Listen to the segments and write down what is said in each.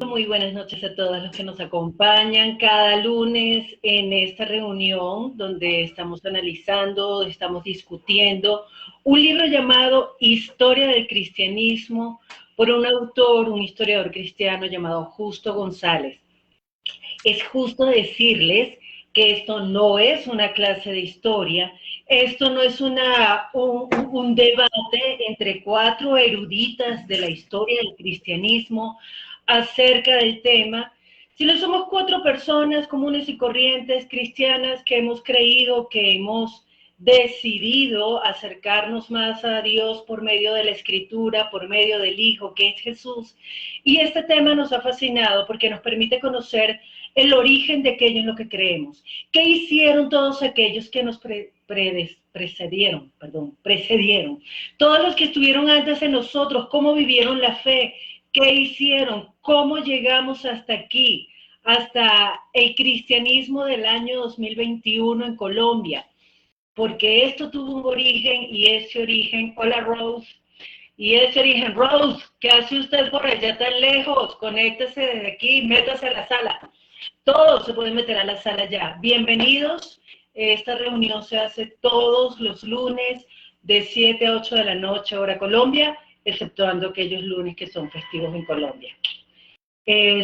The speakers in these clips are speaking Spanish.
Muy buenas noches a todos los que nos acompañan cada lunes en esta reunión donde estamos analizando, estamos discutiendo un libro llamado Historia del Cristianismo por un autor, un historiador cristiano llamado Justo González. Es justo decirles que esto no es una clase de historia, esto no es un debate entre cuatro eruditas de la historia del cristianismo acerca del tema, sino somos cuatro personas comunes y corrientes cristianas que hemos creído, que hemos decidido acercarnos más a Dios por medio de la Escritura, por medio del Hijo, que es Jesús. Y este tema nos ha fascinado porque nos permite conocer el origen de aquello en lo que creemos. ¿Qué hicieron todos aquellos que nos precedieron? Todos los que estuvieron antes de nosotros, ¿cómo vivieron la fe? ¿Qué hicieron? ¿Cómo llegamos hasta aquí? Hasta el cristianismo del año 2021 en Colombia. Porque esto tuvo un origen y ese origen, hola Rose, y ese origen, Rose, ¿qué hace usted por allá tan lejos? Conéctese desde aquí, métase a la sala. Todos se pueden meter a la sala ya. Bienvenidos. Esta reunión se hace todos los lunes de 7 a 8 de la noche, hora Colombia, exceptuando aquellos lunes que son festivos en Colombia.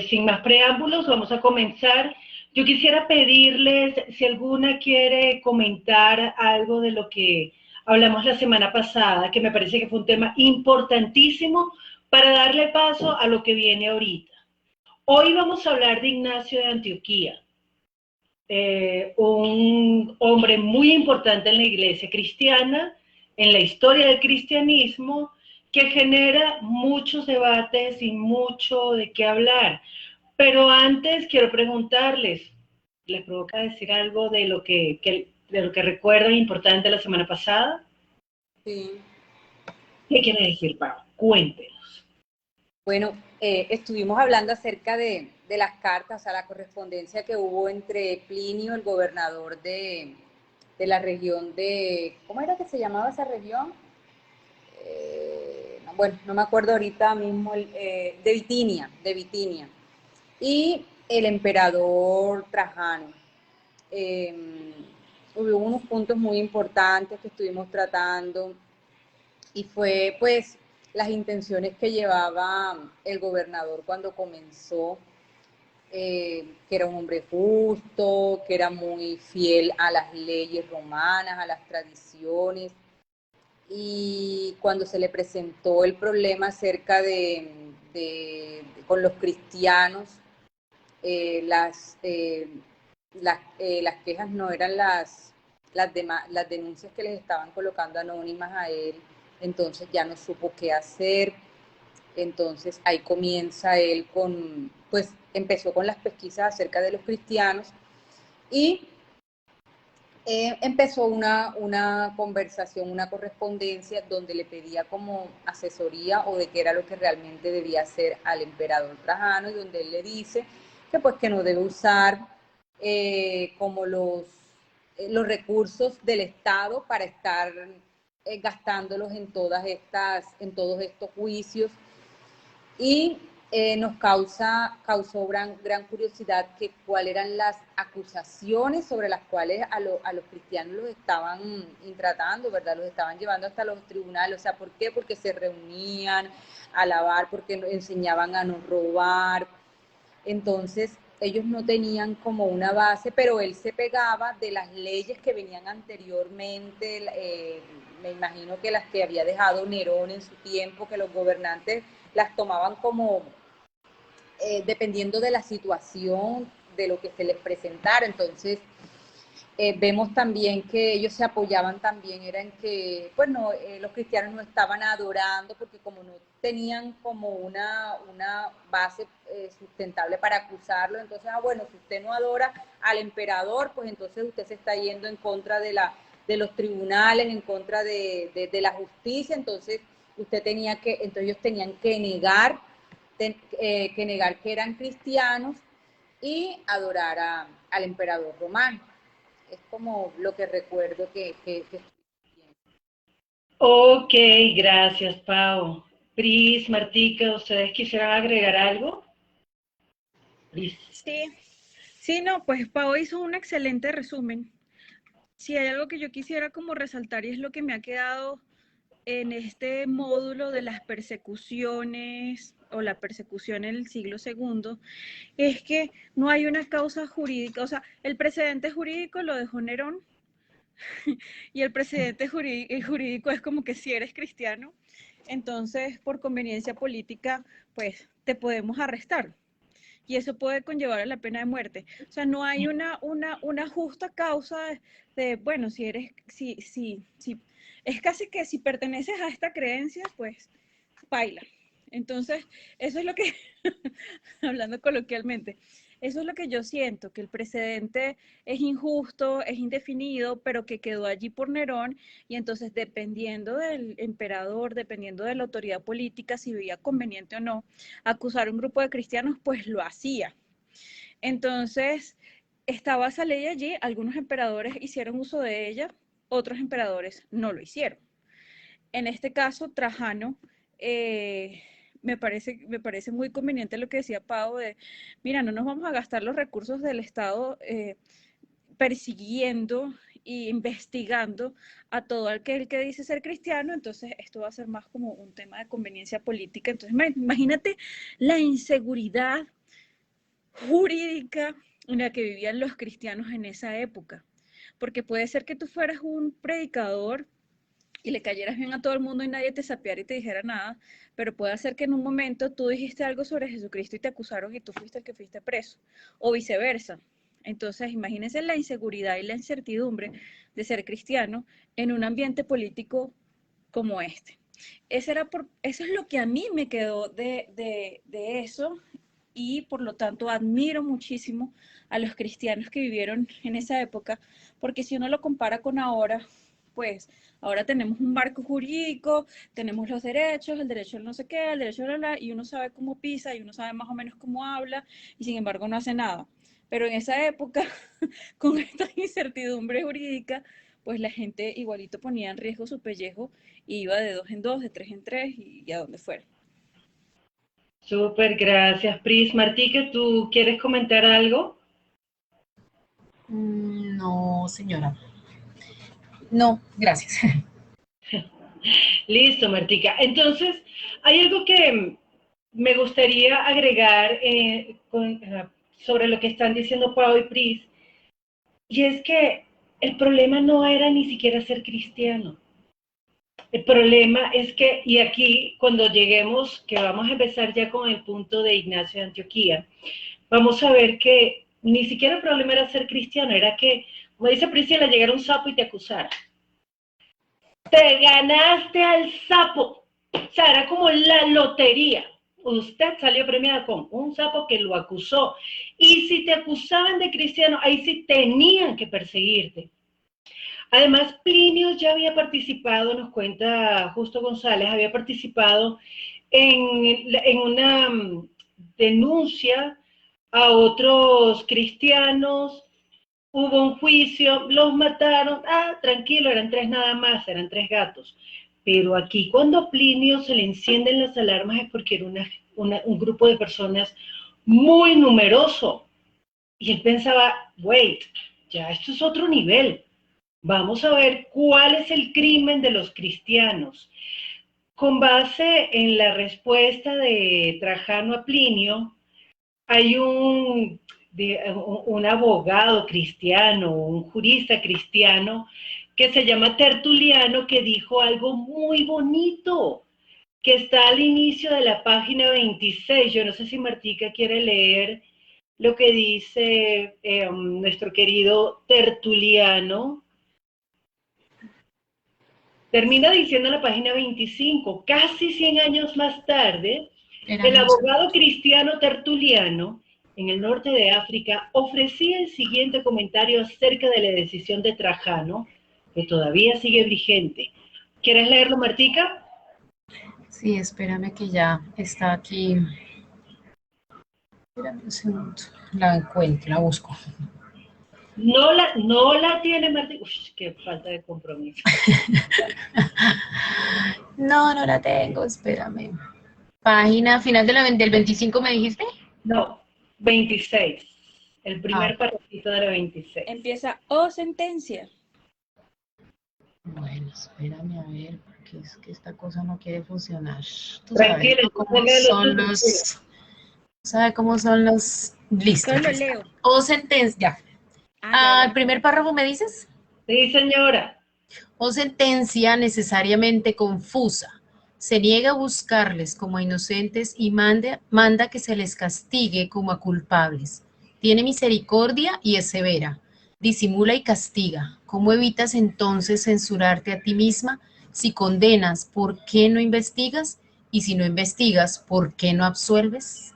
Sin más preámbulos, vamos a comenzar. Yo quisiera pedirles si alguna quiere comentar algo de lo que hablamos la semana pasada, que me parece que fue un tema importantísimo para darle paso a lo que viene ahorita. Hoy vamos a hablar de Ignacio de Antioquía, un hombre muy importante en la iglesia cristiana, en la historia del cristianismo, que genera muchos debates y mucho de qué hablar. Pero antes quiero preguntarles, ¿les provoca decir algo de lo que recuerdan importante la semana pasada? Sí. ¿Qué quiere decir, Pau? Cuéntenos. Bueno, estuvimos hablando acerca de las cartas, o sea, la correspondencia que hubo entre Plinio, el gobernador de la región de, ¿cómo era que se llamaba esa región? Bueno, no me acuerdo ahorita mismo, de Bitinia, y el emperador Trajano. Hubo unos puntos muy importantes que estuvimos tratando y fue pues las intenciones que llevaba el gobernador cuando comenzó, que era un hombre justo, que era muy fiel a las leyes romanas, a las tradiciones, y cuando se le presentó el problema acerca con los cristianos, las quejas no eran las denuncias que les estaban colocando anónimas a él, entonces ya no supo qué hacer. Entonces ahí comienza él pues empezó con las pesquisas acerca de los cristianos y empezó una conversación, una correspondencia donde le pedía como asesoría o de qué era lo que realmente debía hacer al emperador Trajano, y donde él le dice que pues que no debe usar como los recursos del Estado para estar gastándolos en todos estos juicios. Y nos causó gran curiosidad que cuáles eran las acusaciones sobre las cuales a los cristianos los estaban tratando, ¿verdad? Los estaban llevando hasta los tribunales. O sea, ¿por qué? Porque se reunían a alabar, porque enseñaban a no robar. Entonces, ellos no tenían como una base, pero él se pegaba de las leyes que venían anteriormente, me imagino que las que había dejado Nerón en su tiempo, que los gobernantes las tomaban como dependiendo de la situación, de lo que se les presentara. Entonces, vemos también que ellos se apoyaban también, era en que, pues no, los cristianos no estaban adorando, porque como no tenían como una base sustentable para acusarlo, entonces, bueno, si usted no adora al emperador, pues entonces usted se está yendo en contra de los tribunales, en contra de la justicia. Entonces entonces ellos tenían que negar que eran cristianos y adorar al emperador romano. Es como lo que recuerdo que Ok, gracias, Pau. Pris, Martica, ¿ustedes quisieran agregar algo? Pris. Sí, sí, no, pues Pau hizo un excelente resumen. Si hay algo que yo quisiera como resaltar y es lo que me ha quedado en este módulo de las persecuciones o la persecución en el siglo segundo, es que no hay una causa jurídica, o sea, el precedente jurídico lo dejó Nerón y el precedente jurídico es como que si eres cristiano, entonces por conveniencia política, pues te podemos arrestar y eso puede conllevar a la pena de muerte. O sea, no hay una justa causa bueno, si eres, si, es casi que si perteneces a esta creencia, pues baila. Entonces, eso es lo que, hablando coloquialmente, eso es lo que yo siento, que el precedente es injusto, es indefinido, pero que quedó allí por Nerón y entonces dependiendo del emperador, dependiendo de la autoridad política, si veía conveniente o no acusar a un grupo de cristianos, pues lo hacía. Entonces, estaba esa ley allí, algunos emperadores hicieron uso de ella, otros emperadores no lo hicieron. En este caso, Trajano, me parece muy conveniente lo que decía Pau de, mira, no nos vamos a gastar los recursos del Estado persiguiendo e investigando a todo aquel que dice ser cristiano, entonces esto va a ser más como un tema de conveniencia política. Entonces, imagínate la inseguridad jurídica en la que vivían los cristianos en esa época. Porque puede ser que tú fueras un predicador y le cayeras bien a todo el mundo y nadie te sapeara y te dijera nada, pero puede ser que en un momento tú dijiste algo sobre Jesucristo y te acusaron y tú fuiste el que fuiste preso, o viceversa. Entonces, imagínense la inseguridad y la incertidumbre de ser cristiano en un ambiente político como este. Eso es lo que a mí me quedó de eso y por lo tanto admiro muchísimo a los cristianos que vivieron en esa época, porque si uno lo compara con ahora, pues ahora tenemos un marco jurídico, tenemos los derechos, el derecho al no sé qué, el derecho a la, y uno sabe cómo pisa y uno sabe más o menos cómo habla y sin embargo no hace nada. Pero en esa época, con esta incertidumbre jurídica, pues la gente igualito ponía en riesgo su pellejo y iba de 2 en 2, de 3 en 3 y a donde fuera. Súper, gracias, Pris. Martica, ¿tú quieres comentar algo? No, señora. No, gracias. Listo, Martica. Entonces, hay algo que me gustaría agregar sobre lo que están diciendo Pau y Pris, y es que el problema no era ni siquiera ser cristiano. El problema es que, y aquí cuando lleguemos, que vamos a empezar ya con el punto de Ignacio de Antioquía, vamos a ver que ni siquiera el problema era ser cristiano, era que, como dice Priscila, llegara un sapo y te acusara. Te ganaste al sapo. O sea, era como la lotería. Usted salió premiada con un sapo que lo acusó. Y si te acusaban de cristiano, ahí sí tenían que perseguirte. Además, Plinio ya había participado, nos cuenta Justo González, había participado en una denuncia a otros cristianos, hubo un juicio, los mataron, tranquilo, eran 3 nada más, eran 3 gatos. Pero aquí cuando a Plinio se le encienden las alarmas es porque era un grupo de personas muy numeroso. Y él pensaba, wait, ya esto es otro nivel. Vamos a ver cuál es el crimen de los cristianos. Con base en la respuesta de Trajano a Plinio, hay un abogado cristiano, un jurista cristiano, que se llama Tertuliano, que dijo algo muy bonito, que está al inicio de la página 26. Yo no sé si Martica quiere leer lo que dice nuestro querido Tertuliano. Termina diciendo en la página 25, casi 100 años más tarde, el abogado cristiano Tertuliano, en el norte de África, ofrecía el siguiente comentario acerca de la decisión de Trajano, que todavía sigue vigente. ¿Quieres leerlo, Martica? Sí, espérame que ya está aquí. Espérame un segundo. La encuentro, la busco. No la tiene Martín. Uy, qué falta de compromiso. No, no la tengo, espérame. Página final del 25, ¿me dijiste? No, 26. El Ah, primer parrafito de la 26. Empieza, oh sentencia. bueno, espérame a ver, porque es que esta cosa no quiere funcionar. Tú sabes, Tranquila, ¿no? yo Cómo leo son los los, ¿sabe cómo son los? Listo, Entonces aquí lo está. leo. O sentencia. Ah, ya, Al ya. primer párrafo me dices. Sí, señora. O sentencia necesariamente confusa. Se niega a buscarles como a inocentes y manda que se les castigue como a culpables. Tiene misericordia y es severa. Disimula y castiga. ¿Cómo evitas entonces censurarte a ti misma? Si condenas, ¿por qué no investigas? Y si no investigas, ¿por qué no absuelves?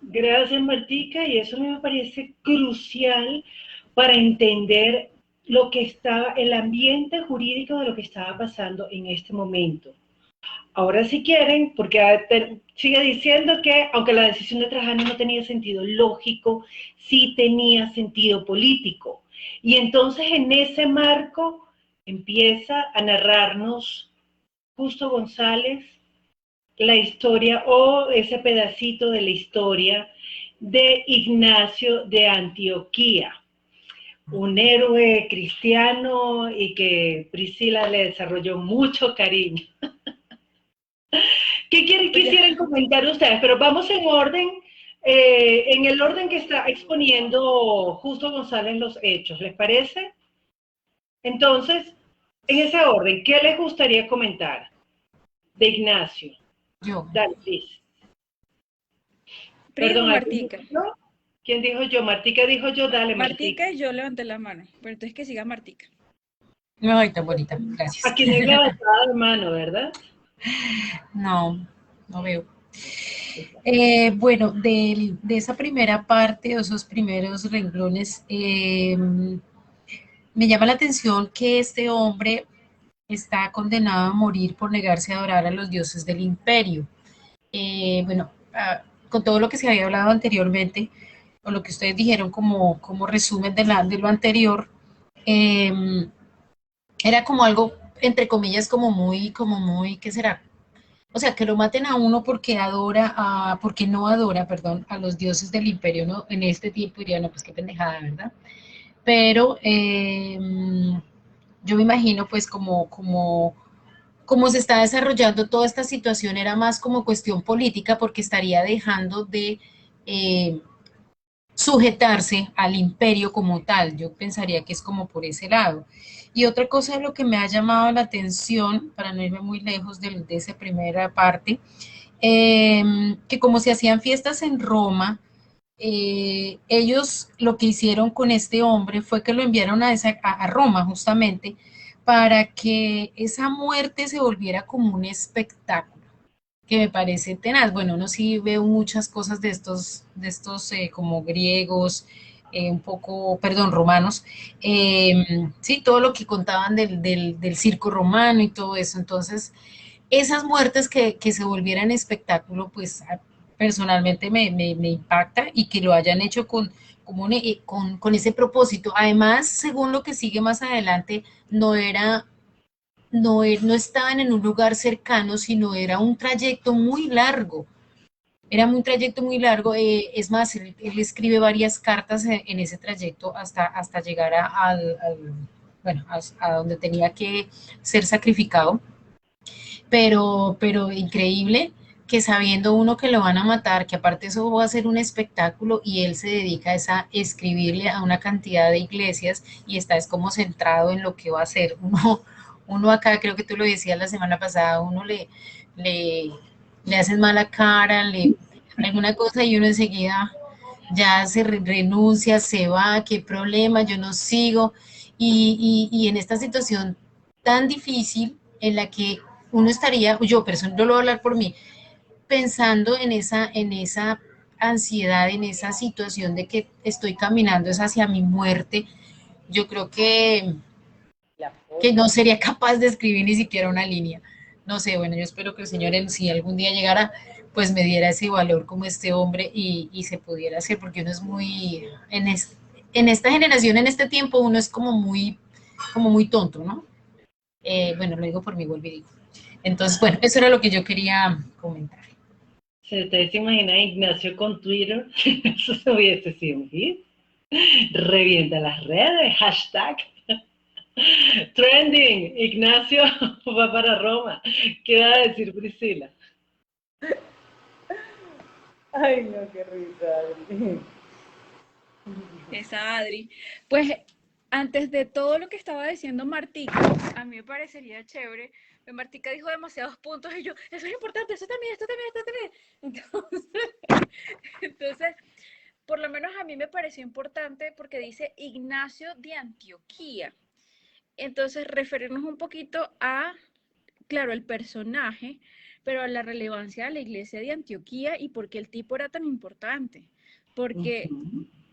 Gracias, Martica, y eso me parece crucial para entender lo que estaba, el ambiente jurídico de lo que estaba pasando en este momento. Ahora si quieren, porque sigue diciendo que aunque la decisión de Trajano no tenía sentido lógico, sí tenía sentido político. Y entonces en ese marco empieza a narrarnos Justo González la historia o ese pedacito de la historia de Ignacio de Antioquía, un héroe cristiano y que Priscila le desarrolló mucho cariño. ¿Qué quisieran comentar ustedes? Pero vamos en orden, en el orden que está exponiendo Justo González los hechos, ¿les parece? Entonces, en ese orden, ¿qué les gustaría comentar de Ignacio? Yo. Dale, please. Primo Perdón, ¿alguien dijo Martica. yo? ¿Quién dijo yo? Martica dijo yo, dale, Martica. Martica y yo levanté la mano. Pero entonces que siga Martica. Ay, tan bonita, gracias. Aquí no hay levantada de mano, ¿verdad? No, no veo. Bueno, de esa primera parte, o esos primeros renglones, me llama la atención que este hombre está condenado a morir por negarse a adorar a los dioses del imperio. Bueno, con todo lo que se había hablado anteriormente, o lo que ustedes dijeron como resumen de lo anterior, eh, era como algo, entre comillas, como muy, ¿qué será? O sea, que lo maten a uno porque no adora, perdón, a los dioses del imperio, ¿no? En este tiempo diría, no, pues qué pendejada, ¿verdad? Pero yo me imagino, pues, como se está desarrollando toda esta situación, era más como cuestión política, porque estaría dejando de eh, sujetarse al imperio como tal. Yo pensaría que es como por ese lado. Y otra cosa de lo que me ha llamado la atención, para no irme muy lejos de esa primera parte, que como se hacían fiestas en Roma, ellos lo que hicieron con este hombre fue que lo enviaron a Roma justamente para que esa muerte se volviera como un espectáculo, que me parece tenaz. Bueno, uno sí veo muchas cosas de estos como griegos, un poco, perdón, romanos, sí, todo lo que contaban del circo romano y todo eso. Entonces, esas muertes que se volvieran espectáculo, pues personalmente me impacta y que lo hayan hecho con ese propósito. Además, según lo que sigue más adelante, no estaban en un lugar cercano, sino era un trayecto muy largo. Era un trayecto muy largo, es más, él escribe varias cartas en ese trayecto hasta llegar bueno, a donde tenía que ser sacrificado, pero increíble que sabiendo uno que lo van a matar, que aparte eso va a ser un espectáculo y él se dedica a escribirle a una cantidad de iglesias y está es como centrado en lo que va a hacer. Uno acá, creo que tú lo decías la semana pasada, uno le, le hacen mala cara, alguna cosa y uno enseguida ya renuncia, se va, qué problema, yo no sigo. Y en esta situación tan difícil en la que uno estaría, yo lo voy a hablar por mí, pensando en esa ansiedad, en esa situación de que estoy caminando es hacia mi muerte, yo creo que no sería capaz de escribir ni siquiera una línea. No sé, bueno, yo espero que el Señor, si algún día llegara, pues me diera ese valor como este hombre y se pudiera hacer, porque uno es muy, en esta generación, en este tiempo, uno es como muy tonto, ¿no? Bueno, lo digo por mí, vuelvo y digo. Entonces, bueno, eso era lo que yo quería comentar. Si ustedes se imaginan a Ignacio con Twitter, eso se hubiese sido un hit. Revienta las redes, hashtag. Trending, Ignacio va para Roma. ¿Qué va a decir Priscila? Ay, no, qué risa, Adri. Esa Adri. Pues antes de todo lo que estaba diciendo Martica, a mí me parecería chévere. Martica dijo demasiados puntos y yo, eso es importante, eso también, esto también, esto también. Entonces, por lo menos a mí me pareció importante porque dice Ignacio de Antioquía. Entonces, referirnos un poquito a, claro, el personaje, pero a la relevancia de la iglesia de Antioquía y por qué el tipo era tan importante. Porque,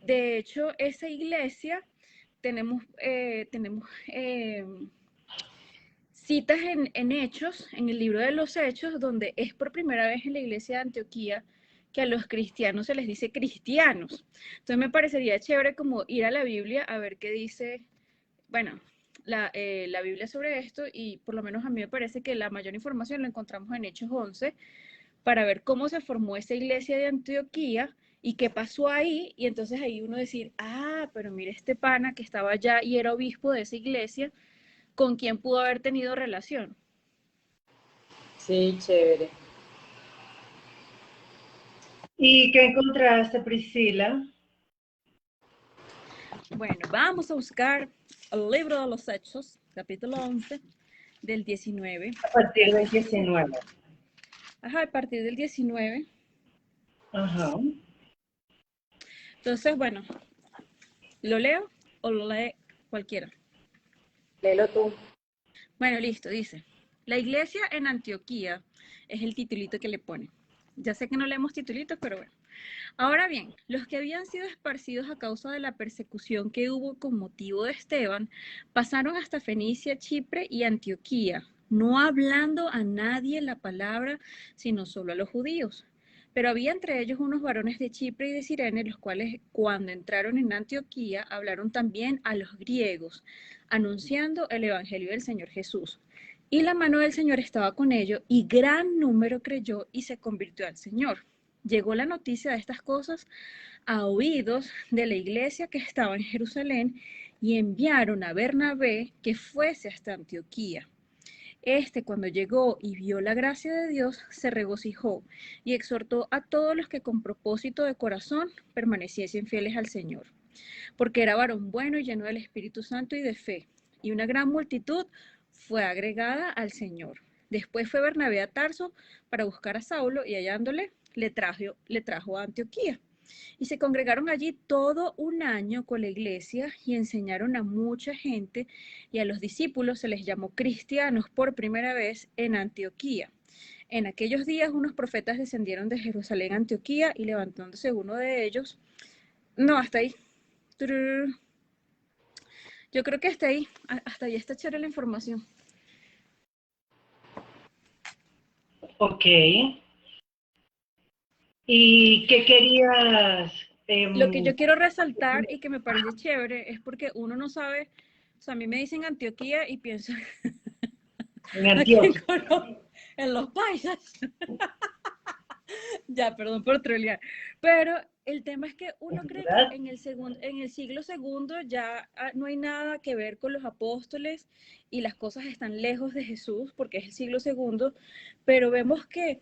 de hecho, esa iglesia tenemos citas en Hechos, en el libro de los Hechos, donde es por primera vez en la iglesia de Antioquía que a los cristianos se les dice cristianos. Entonces me parecería chévere como ir a la Biblia a ver qué dice, bueno, la Biblia sobre esto, y por lo menos a mí me parece que la mayor información la encontramos en Hechos 11, para ver cómo se formó esa iglesia de Antioquía y qué pasó ahí, y entonces ahí uno decir, ah, pero mire este pana que estaba allá y era obispo de esa iglesia, ¿con quién pudo haber tenido relación? Sí, chévere. ¿Y qué encontraste, Priscila? Bueno, vamos a buscar el libro de los Hechos, capítulo 11, del 19. A partir del 19. Ajá, a partir del 19. Ajá. Entonces, bueno, ¿lo leo o lo lee cualquiera? Léelo tú. Bueno, listo, dice. La iglesia en Antioquía es el titulito que le pone. Ya sé que no leemos titulitos, pero bueno. Ahora bien, los que habían sido esparcidos a causa de la persecución que hubo con motivo de Esteban, pasaron hasta Fenicia, Chipre y Antioquía, no hablando a nadie la palabra, sino solo a los judíos. Pero había entre ellos unos varones de Chipre y de Cirene, los cuales cuando entraron en Antioquía hablaron también a los griegos, anunciando el evangelio del Señor Jesús. Y la mano del Señor estaba con ellos, y gran número creyó y se convirtió al Señor. Llegó la noticia de estas cosas a oídos de la iglesia que estaba en Jerusalén, y enviaron a Bernabé que fuese hasta Antioquía. Este, cuando llegó y vio la gracia de Dios, se regocijó y exhortó a todos los que con propósito de corazón permaneciesen fieles al Señor, porque era varón bueno y lleno del Espíritu Santo y de fe, y una gran multitud fue agregada al Señor. Después fue Bernabé a Tarso para buscar a Saulo, y hallándole, le trajo a Antioquía. Y se congregaron allí todo un año con la iglesia y enseñaron a mucha gente, y a los discípulos se les llamó cristianos por primera vez en Antioquía. En aquellos días unos profetas descendieron de Jerusalén a Antioquía, y levantándose uno de ellos, no, hasta ahí. Yo creo que hasta ahí está chévere la información. Ok. ¿Y qué querías? Lo que yo quiero resaltar y que me parece chévere es porque uno no sabe, o sea, a mí me dicen Antioquía y pienso En aquí en Antioquia. Colombia, en los paisas. Ya, perdón por trolear. Pero el tema es que uno cree que ¿Verdad? en el siglo segundo ya no hay nada que ver con los apóstoles y las cosas están lejos de Jesús porque es el siglo segundo, pero vemos que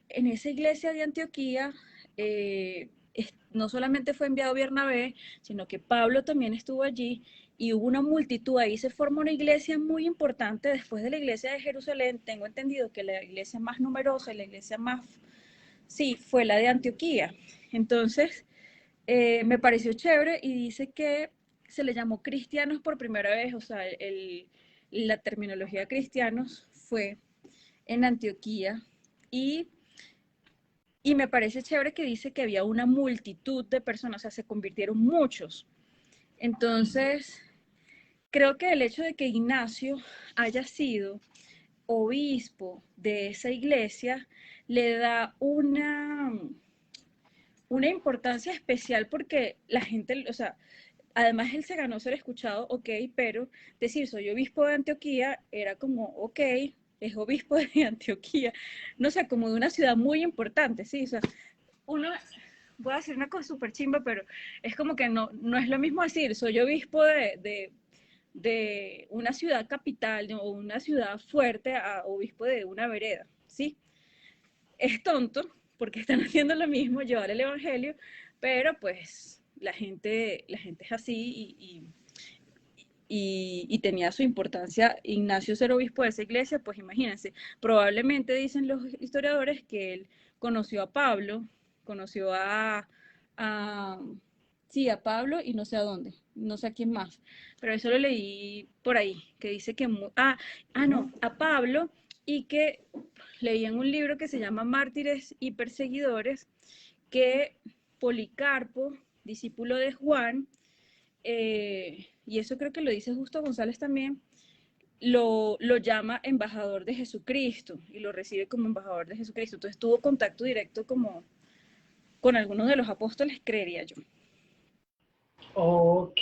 en esa iglesia de Antioquía no solamente fue enviado Bernabé, sino que Pablo también estuvo allí, y hubo una multitud. Ahí se forma una iglesia muy importante después de la iglesia de Jerusalén. Tengo entendido que la iglesia más numerosa y la iglesia más, sí, fue la de Antioquía. Entonces, me pareció chévere, y dice que se le llamó cristianos por primera vez, o sea, la terminología cristianos fue en Antioquía. Y me parece chévere que dice que había una multitud de personas, o sea, se convirtieron muchos. Entonces, creo que el hecho de que Ignacio haya sido obispo de esa iglesia le da una importancia especial porque la gente, o sea, además él se ganó ser escuchado, ok, pero decir soy obispo de Antioquía era como, ok, es obispo de Antioquía, no sé, como de una ciudad muy importante, sí, o sea, uno, voy a decir una cosa súper chimba, pero es como que no es lo mismo decir soy obispo de una ciudad capital, ¿no? O una ciudad fuerte a obispo de una vereda, ¿sí? Es tonto porque están haciendo lo mismo, llevar el evangelio, pero pues la gente es así y tenía su importancia. Ignacio ser obispo de esa iglesia, pues imagínense, probablemente dicen los historiadores que él conoció a Pablo, conoció a sí, a Pablo y no sé a dónde, no sé a quién más, pero eso lo leí por ahí, que dice que, no, a Pablo y que leí en un libro que se llama Mártires y Perseguidores, que Policarpo, discípulo de Juan, y eso creo que lo dice Justo González también, lo llama embajador de Jesucristo y lo recibe como embajador de Jesucristo. Entonces tuvo contacto directo como con algunos de los apóstoles, creería yo. Ok,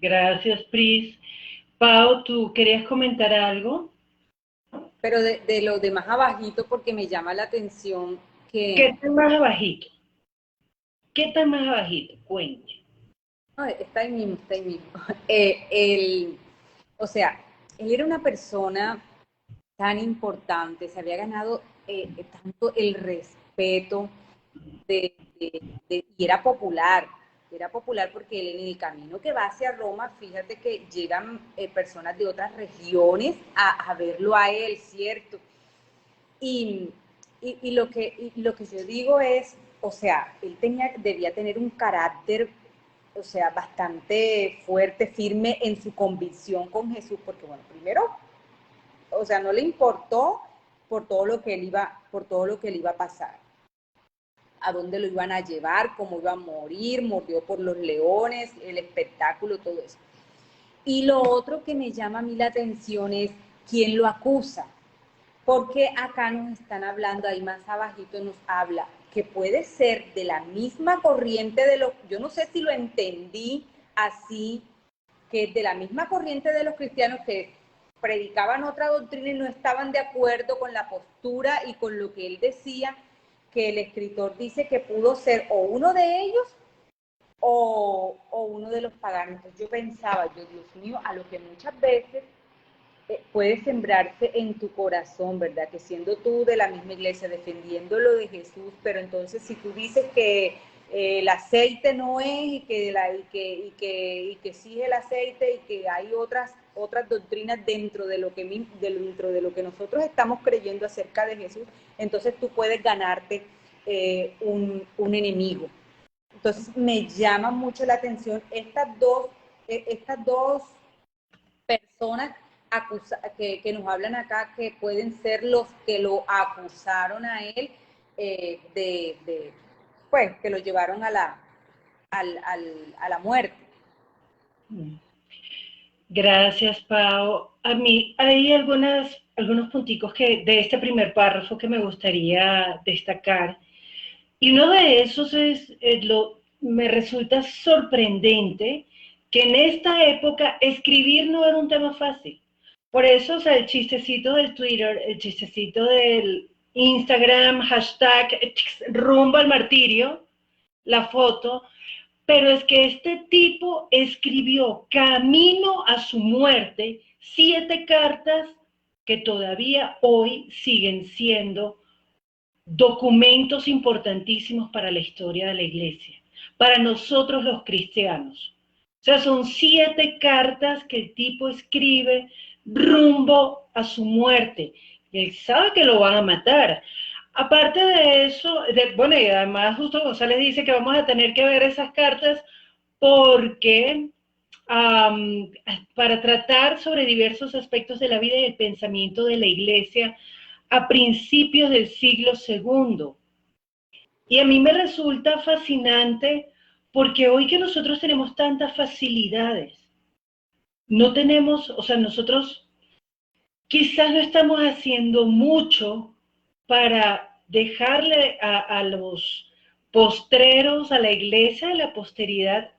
gracias, Pris. Pau, ¿tú querías comentar algo? Pero de lo de más abajito, porque me llama la atención que... ¿Qué tan más abajito? ¿Qué tan más abajito? Cuente. No, está ahí mismo, está ahí mismo. O sea, él era una persona tan importante, se había ganado tanto el respeto y era popular porque él en el camino que va hacia Roma, fíjate que llegan personas de otras regiones a verlo a él, ¿cierto? Y, lo que yo digo es, o sea, él debía tener un carácter, o sea, bastante fuerte, firme en su convicción con Jesús, porque bueno, primero, o sea, no le importó por todo lo que él iba a pasar, a dónde lo iban a llevar, cómo iba a morir, mordió por los leones, el espectáculo, todo eso. Y lo otro que me llama a mí la atención es quién lo acusa, porque acá nos están hablando, ahí más abajito nos habla, que puede ser de la misma corriente de los, yo no sé si lo entendí así, que de la misma corriente de los cristianos que predicaban otra doctrina y no estaban de acuerdo con la postura y con lo que él decía, que el escritor dice que pudo ser o uno de ellos o uno de los paganos. Entonces yo pensaba, Dios mío, a lo que muchas veces puede sembrarse en tu corazón, ¿verdad? Que siendo tú de la misma iglesia, defendiendo lo de Jesús, pero entonces si tú dices que el aceite no es y que sí es el aceite y que hay otras doctrinas dentro de lo que nosotros estamos creyendo acerca de Jesús, entonces tú puedes ganarte un enemigo. Entonces me llama mucho la atención estas dos personas que nos hablan acá, que pueden ser los que lo acusaron a él pues, que lo llevaron a la muerte. Gracias, Pau. A mí hay algunos punticos de este primer párrafo que me gustaría destacar. Y uno de esos me resulta sorprendente que en esta época escribir no era un tema fácil. Por eso, o sea, el chistecito del Twitter, el chistecito del Instagram, hashtag rumbo al martirio, la foto, pero es que este tipo escribió camino a su muerte 7 cartas que todavía hoy siguen siendo documentos importantísimos para la historia de la iglesia, para nosotros los cristianos. O sea, son 7 cartas que el tipo escribe rumbo a su muerte. Y él sabe que lo van a matar. Aparte de eso, bueno, y además Justo González dice que vamos a tener que ver esas cartas porque para tratar sobre diversos aspectos de la vida y el pensamiento de la iglesia a principios del siglo II. Y a mí me resulta fascinante porque hoy que nosotros tenemos tantas facilidades, no tenemos, o sea, nosotros quizás no estamos haciendo mucho para dejarle a los postreros a la iglesia de la posteridad,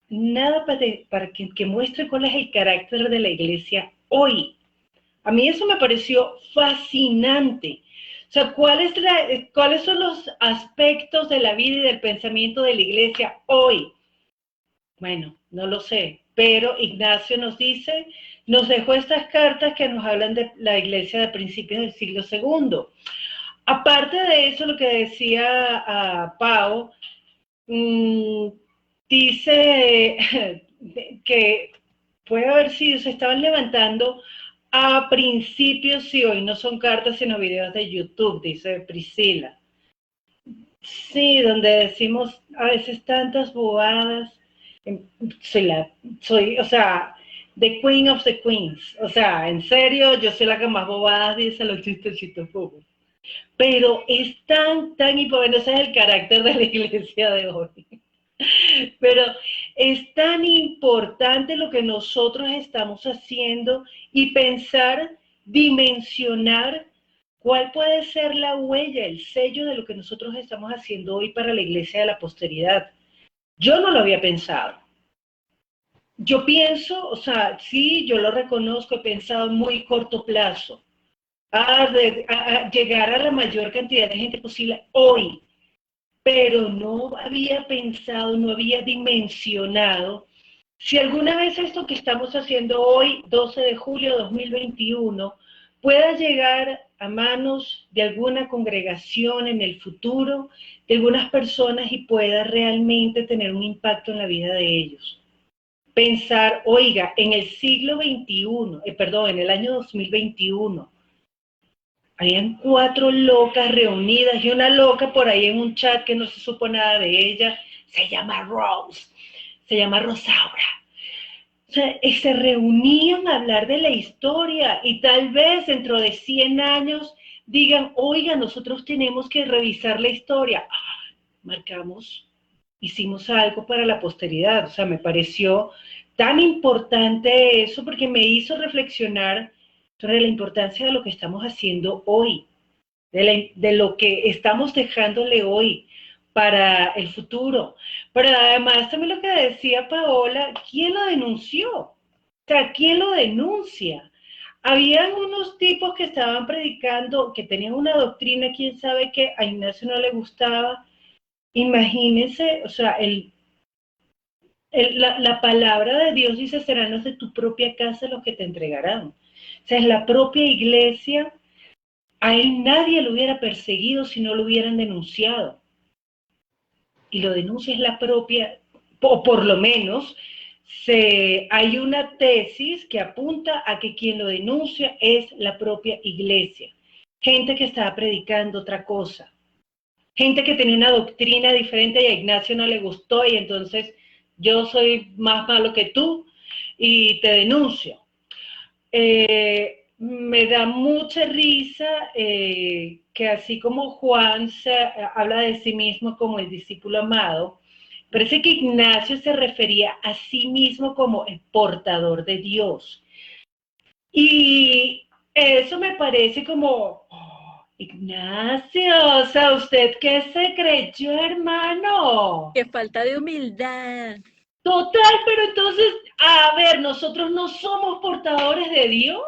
nada para que muestre cuál es el carácter de la iglesia hoy. A mí eso me pareció fascinante. O sea, ¿cuáles son los aspectos de la vida y del pensamiento de la iglesia hoy? Bueno, no lo sé, pero Ignacio nos dejó estas cartas que nos hablan de la iglesia de principios del siglo segundo. Aparte de eso, lo que decía Pau, dice que puede haber sido, se estaban levantando a principios, sí, hoy no son cartas sino videos de YouTube, dice Priscila. Sí, donde decimos a veces tantas bobadas. O sea, the queen of the queens. O sea, en serio, yo soy la que más bobadas dice los chistecitos bobos. Pero es tan, y bueno, ese es el carácter de la iglesia de hoy. Pero es tan importante lo que nosotros estamos haciendo y pensar, dimensionar cuál puede ser la huella, el sello de lo que nosotros estamos haciendo hoy para la iglesia de la posteridad. Yo no lo había pensado. Yo pienso, o sea, sí, yo lo reconozco, he pensado en muy corto plazo, a llegar a la mayor cantidad de gente posible hoy, pero no había pensado, no había dimensionado si alguna vez esto que estamos haciendo hoy, 12 de julio de 2021, pueda llegar a manos de alguna congregación en el futuro, de algunas personas y pueda realmente tener un impacto en la vida de ellos. Pensar, oiga, en el siglo XXI, en el año 2021, habían 4 locas reunidas y una loca por ahí en un chat que no se supo nada de ella, se llama Rose, se llama Rosaura. O sea, se reunían a hablar de la historia y tal vez dentro de 100 años digan, oiga, nosotros tenemos que revisar la historia. Hicimos algo para la posteridad. O sea, me pareció tan importante eso porque me hizo reflexionar sobre la importancia de lo que estamos haciendo hoy, de lo que estamos dejándole hoy para el futuro. Pero además también lo que decía Paola, ¿quién lo denunció? O sea, ¿quién lo denuncia? Habían unos tipos que estaban predicando, que tenían una doctrina, quién sabe qué, a Ignacio no le gustaba. Imagínense, o sea, la palabra de Dios dice, serán los de tu propia casa los que te entregarán. O sea, es la propia iglesia. A él nadie lo hubiera perseguido si no lo hubieran denunciado. Y lo denuncia es la propia, o por lo menos hay una tesis que apunta a que quien lo denuncia es la propia iglesia. Gente que estaba predicando otra cosa. Gente que tenía una doctrina diferente y a Ignacio no le gustó y entonces yo soy más malo que tú y te denuncio. Me da mucha risa que así como Juan habla de sí mismo como el discípulo amado, parece que Ignacio se refería a sí mismo como el portador de Dios. Y eso me parece como, Ignacio, o sea, ¿usted qué se creyó, hermano? Qué falta de humildad. Total, pero entonces, a ver, nosotros no somos portadores de Dios.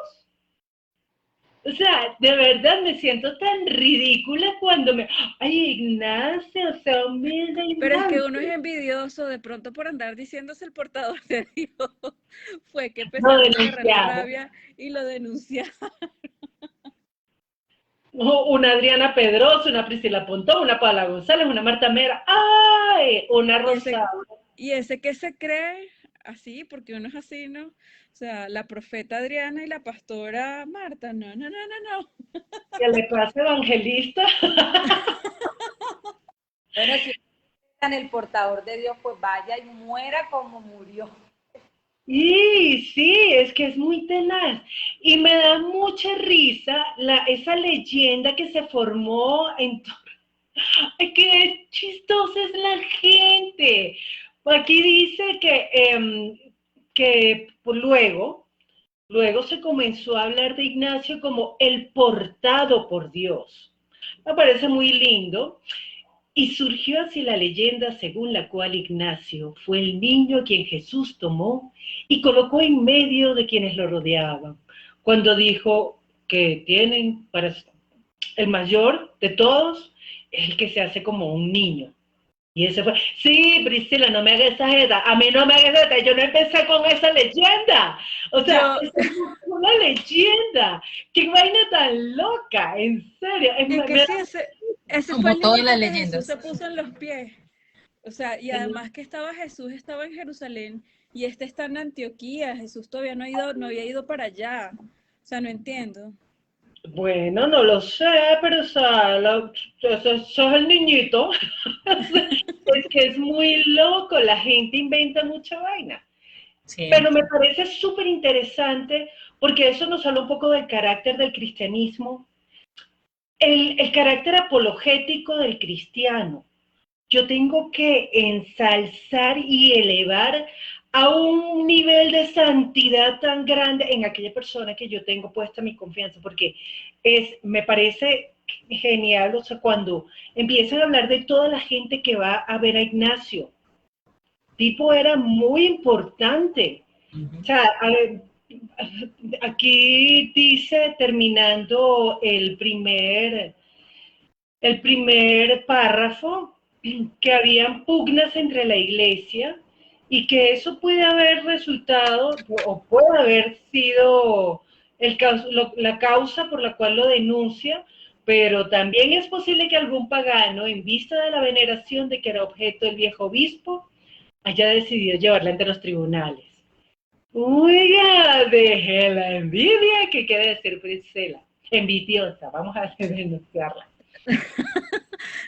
O sea, de verdad me siento tan ridícula cuando ay, Ignacio, sea humilde, Ignacio. Pero es que uno es envidioso, de pronto por andar diciéndose el portador de Dios, fue que empezaron a agarrar rabia y lo denunciaron. Una Adriana Pedrosa, una Priscila Pontón, una Paula González, una Marta Mera, ¡ay! Una Rosaura. ¿Y ese qué se cree? Así, porque uno es así, ¿no? O sea, la profeta Adriana y la pastora Marta, no. Que le pase evangelista. Bueno, si en el portador de Dios, pues vaya y muera como murió. Y sí, es que es muy tenaz. Y me da mucha risa esa leyenda que se formó en torno. ¡Ay, qué chistosa es la gente! Aquí dice que luego se comenzó a hablar de Ignacio como el portado por Dios. Me parece muy lindo. Y surgió así la leyenda según la cual Ignacio fue el niño a quien Jesús tomó y colocó en medio de quienes lo rodeaban, cuando dijo que tienen para el mayor de todos es el que se hace como un niño. Y ese fue, sí, Priscila, no me hagas esa jeta, a mí no me hagas esa jeta, yo no empecé con esa leyenda. O sea, Yo, es una leyenda. ¡Qué vaina tan loca! En serio. es que sí, ese fue como el todas las niñito que Jesús leyendas. se puso en los pies. O sea, y además que estaba Jesús, estaba en Jerusalén y este está en Antioquía. Jesús todavía no había ido para allá. O sea, no entiendo. Bueno, no lo sé, pero o sea, sos el niñito. Es que es muy loco, la gente inventa mucha vaina. Pero me Siempre. parece súper interesante porque eso nos habla un poco del carácter del cristianismo, el carácter apologético del cristiano. Yo tengo que ensalzar y elevar a un nivel de santidad tan grande en aquella persona que yo tengo puesta mi confianza, porque me parece genial, o sea, cuando empiezan a hablar de toda la gente que va a ver a Ignacio, tipo era muy importante. O sea, a ver, aquí dice, terminando el primer párrafo, que habían pugnas entre la iglesia y que eso puede haber resultado o puede haber sido la causa por la cual lo denuncia, pero también es posible que algún pagano, en vista de la veneración de que era objeto el viejo obispo, haya decidido llevarla ante los tribunales. Oiga, deje la envidia, ¿qué quiere decir Priscila? Envidiosa, vamos a denunciarla.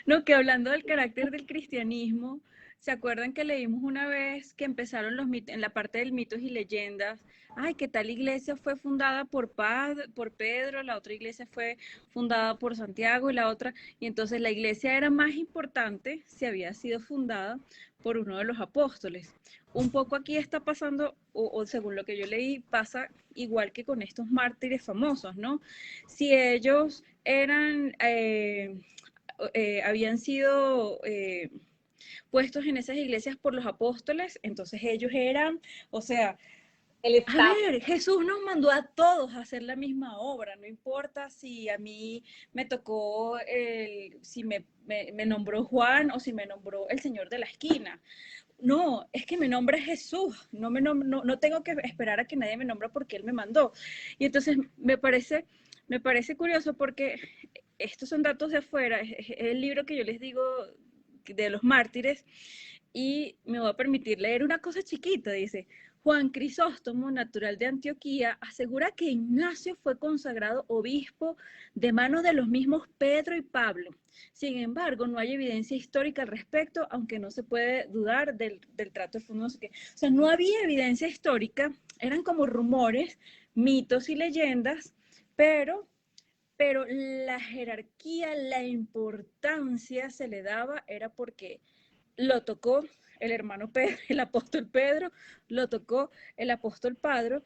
No, que hablando del carácter del cristianismo, ¿se acuerdan que leímos una vez que empezaron los mitos, en la parte del mitos y leyendas? Ay, que tal iglesia fue fundada por Pedro, la otra iglesia fue fundada por Santiago y la otra, y entonces la iglesia era más importante si había sido fundada por uno de los apóstoles. Un poco aquí está pasando, o según lo que yo leí, pasa igual que con estos mártires famosos, ¿no? Si ellos eran habían sido puestos en esas iglesias por los apóstoles, entonces ellos eran, o sea, El a Estado. ver, Jesús nos mandó a todos a hacer la misma obra, no importa si a mí me tocó, si me nombró Juan o si me nombró el Señor de la esquina. No, es que mi nombre es Jesús, no tengo que esperar a que nadie me nombre porque Él me mandó. Y entonces me parece curioso porque estos son datos de afuera, es el libro que yo les digo de los mártires, y me voy a permitir leer una cosa chiquita, dice, Juan Crisóstomo, natural de Antioquía, asegura que Ignacio fue consagrado obispo de manos de los mismos Pedro y Pablo. Sin embargo, no hay evidencia histórica al respecto, aunque no se puede dudar del trato de fondo. No sé qué. O sea, no había evidencia histórica, eran como rumores, mitos y leyendas, pero la jerarquía, la importancia se le daba era porque lo tocó el hermano Pedro, el apóstol Pedro, lo tocó el apóstol Pablo,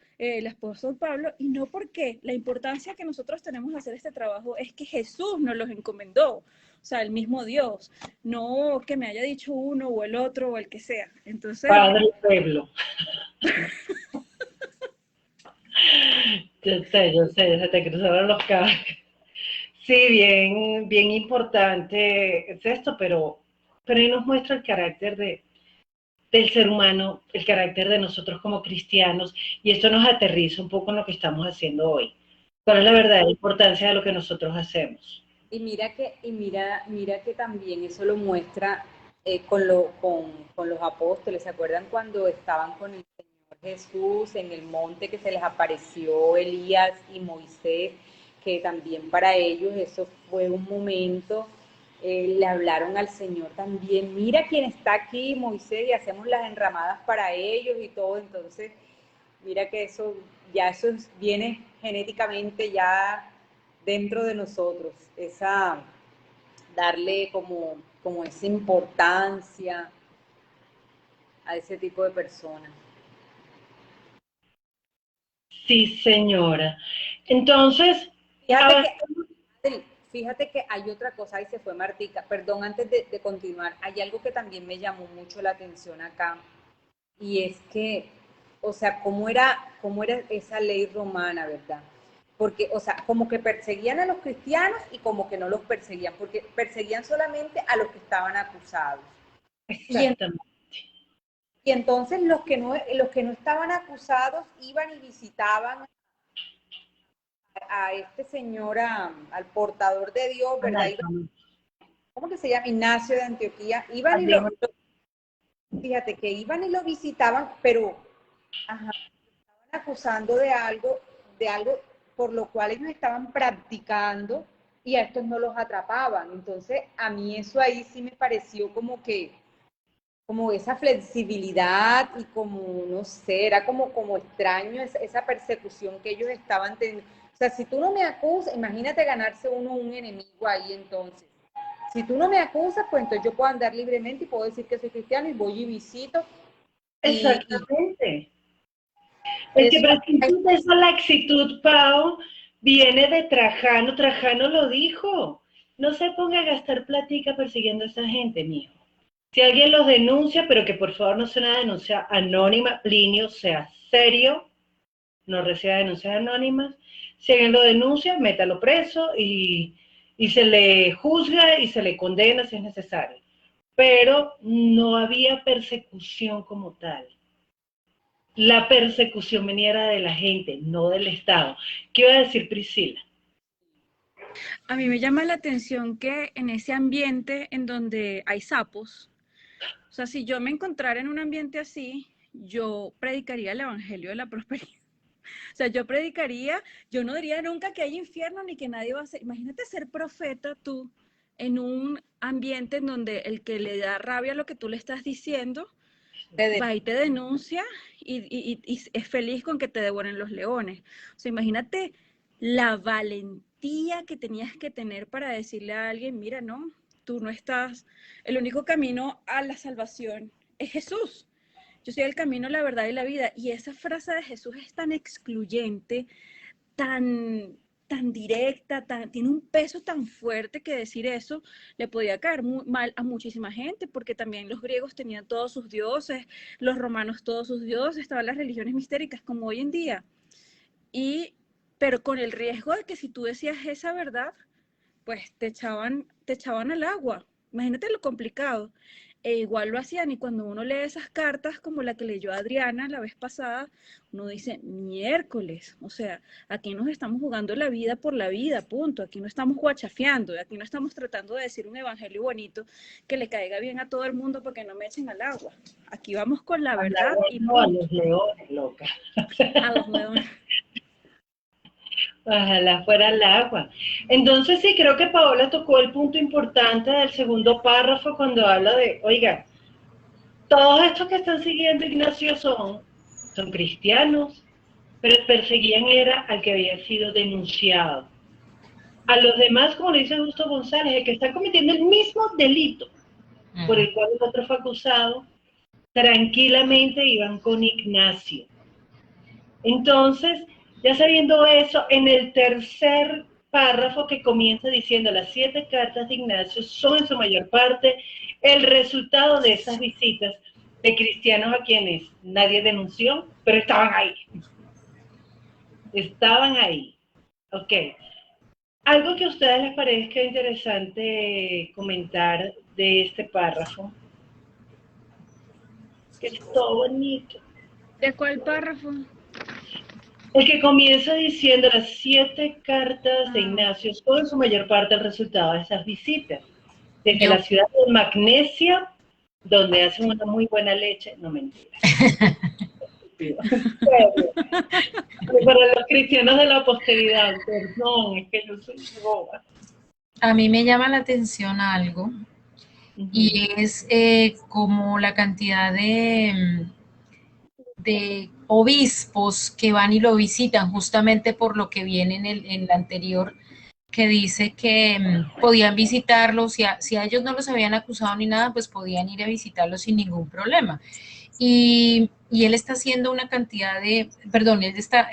y no porque la importancia que nosotros tenemos de hacer este trabajo es que Jesús nos los encomendó, o sea, el mismo Dios, no que me haya dicho uno o el otro o el que sea. Entonces, Padre Pueblo. Yo sé, se te cruzaron los cables. Sí, bien, bien importante es esto, pero ahí nos muestra el carácter del ser humano, el carácter de nosotros como cristianos, y esto nos aterriza un poco en lo que estamos haciendo hoy. ¿Cuál es la verdadera importancia de lo que nosotros hacemos? Mira que también eso lo muestra con los apóstoles. ¿Se acuerdan cuando estaban con el Señor Jesús en el monte que se les apareció Elías y Moisés? Que también para ellos eso fue un momento, le hablaron al Señor también, mira quién está aquí, Moisés, y hacemos las enramadas para ellos y todo. Entonces, mira que eso viene genéticamente ya dentro de nosotros, darle como esa importancia a ese tipo de personas. Sí, señora. Entonces, Fíjate a- que, fíjate que hay otra cosa, y se fue Martica, perdón, antes de continuar, hay algo que también me llamó mucho la atención acá, y es que, o sea, cómo era esa ley romana, ¿verdad? Porque, o sea, como que perseguían a los cristianos y como que no los perseguían, porque perseguían solamente a los que estaban acusados. Exactamente. Y entonces los que no estaban acusados iban y visitaban a este señor, al portador de Dios, ¿verdad? ¿Cómo que se llama? Ignacio de Antioquía. Iban y fíjate que iban y lo visitaban, pero ajá, estaban acusando de algo por lo cual ellos estaban practicando y a estos no los atrapaban. Entonces, a mí eso ahí sí me pareció como esa flexibilidad y como, no sé, era como extraño esa persecución que ellos estaban teniendo. O sea, si tú no me acusas, imagínate ganarse uno un enemigo ahí entonces. Si tú no me acusas, pues entonces yo puedo andar libremente y puedo decir que soy cristiano y voy y visito. Exactamente. Es que precisamente esa laxitud, Pau, viene de Trajano. Trajano lo dijo. No se ponga a gastar platica persiguiendo a esa gente, mijo. Si alguien los denuncia, pero que por favor no sea una denuncia anónima, Plinio sea serio, no reciba denuncias anónimas. Si alguien lo denuncia, métalo preso y se le juzga y se le condena si es necesario. Pero no había persecución como tal. La persecución venía de la gente, no del Estado. ¿Qué iba a decir Priscila? A mí me llama la atención que en ese ambiente en donde hay sapos, o sea, si yo me encontrara en un ambiente así, yo predicaría el evangelio de la prosperidad. O sea, yo no diría nunca que hay infierno ni que nadie va a ser. Imagínate ser profeta tú en un ambiente en donde el que le da rabia lo que tú le estás diciendo va y te denuncia y es feliz con que te devoren los leones. O sea, imagínate la valentía que tenías que tener para decirle a alguien, mira, no, tú no estás, el único camino a la salvación es Jesús. Yo soy el camino, la verdad y la vida. Y esa frase de Jesús es tan excluyente, tan directa, tiene un peso tan fuerte que decir eso le podía caer muy mal a muchísima gente, porque también los griegos tenían todos sus dioses, los romanos todos sus dioses, estaban las religiones mistéricas como hoy en día. Pero con el riesgo de que si tú decías esa verdad, pues te echaban al agua. Imagínate lo complicado. E igual lo hacían y cuando uno lee esas cartas como la que leyó Adriana la vez pasada, uno dice, miércoles, o sea, aquí nos estamos jugando la vida por la vida, punto. Aquí no estamos guachafiando, aquí no estamos tratando de decir un evangelio bonito que le caiga bien a todo el mundo porque no me echen al agua. Aquí vamos con la verdad y no, a los leones, loca. A los leones. Ojalá fuera el agua. Entonces sí, creo que Paola tocó el punto importante del segundo párrafo cuando habla de, oiga, todos estos que están siguiendo Ignacio son cristianos, pero perseguían era al que había sido denunciado. A los demás, como le dice Justo González, el que está cometiendo el mismo delito por el cual el otro fue acusado, tranquilamente iban con Ignacio. Entonces, ya sabiendo eso, en el tercer párrafo que comienza diciendo las 7 cartas de Ignacio son en su mayor parte el resultado de esas visitas de cristianos a quienes nadie denunció, pero estaban ahí. Estaban ahí. Ok. Algo que a ustedes les parezca interesante comentar de este párrafo, que es todo bonito. ¿De cuál párrafo? El que comienza diciendo las 7 cartas de Ignacio son en su mayor parte el resultado de esas visitas. Desde la ciudad de Magnesia, donde hacen una muy buena leche, no mentira. Para los cristianos de la posteridad, perdón, es que yo soy boba. A mí me llama la atención algo, y es como la cantidad de obispos que van y lo visitan, justamente por lo que viene en el anterior, que dice que podían visitarlos, si a ellos no los habían acusado ni nada, pues podían ir a visitarlos sin ningún problema. Y él está haciendo una cantidad él está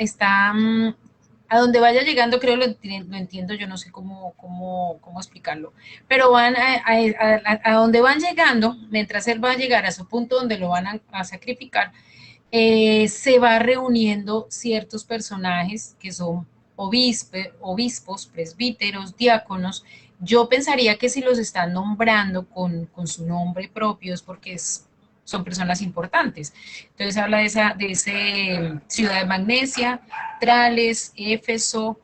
a donde vaya llegando, creo lo entiendo, yo no sé cómo explicarlo, pero van a donde van llegando, mientras él va a llegar a su punto donde lo van a sacrificar, se va reuniendo ciertos personajes que son obispos, presbíteros, diáconos. Yo pensaría que si los están nombrando con su nombre propio es porque son personas importantes. Entonces habla de ese ciudad de Magnesia, Trales, Éfeso,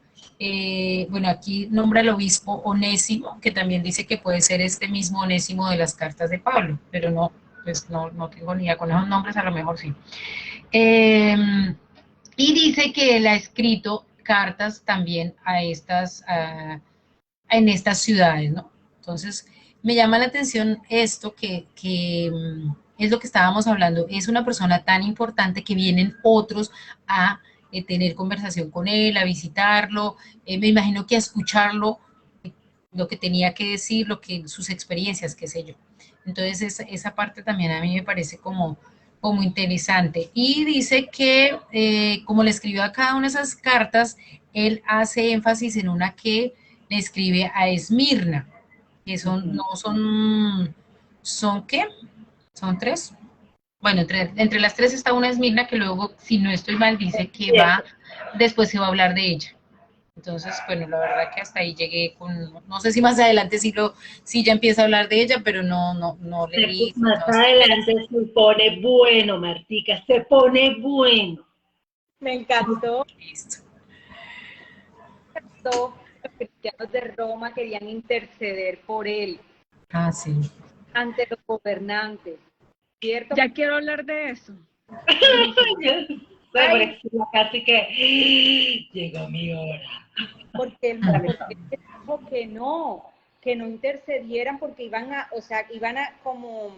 bueno, aquí nombra al obispo Onésimo, que también dice que puede ser este mismo Onésimo de las cartas de Pablo, pero no, pues no tengo ni idea con esos nombres, a lo mejor sí. Eh, y dice que él ha escrito cartas también en estas ciudades, ¿no? Entonces, me llama la atención esto que es lo que estábamos hablando, es una persona tan importante que vienen otros a tener conversación con él, a visitarlo, me imagino que a escucharlo, lo que tenía que decir, sus experiencias, qué sé yo. Entonces, esa parte también a mí me parece como interesante. Y dice que, como le escribió a cada una de esas cartas, él hace énfasis en una que le escribe a Esmirna, que no ¿son qué? ¿Son tres? Bueno, entre las tres está una Esmirna que luego, si no estoy mal, dice que después se va a hablar de ella. Entonces, bueno, la verdad que hasta ahí llegué no sé si más adelante sí ya empieza a hablar de ella, pero no leí. Más adelante se pone bueno, Martica, se pone bueno. Me encantó. Listo. Los cristianos de Roma querían interceder por él Sí. ante los gobernantes, ¿cierto? Ya quiero hablar de eso. Casi que llegó mi hora. Porque él dijo que no intercedieran porque iban a como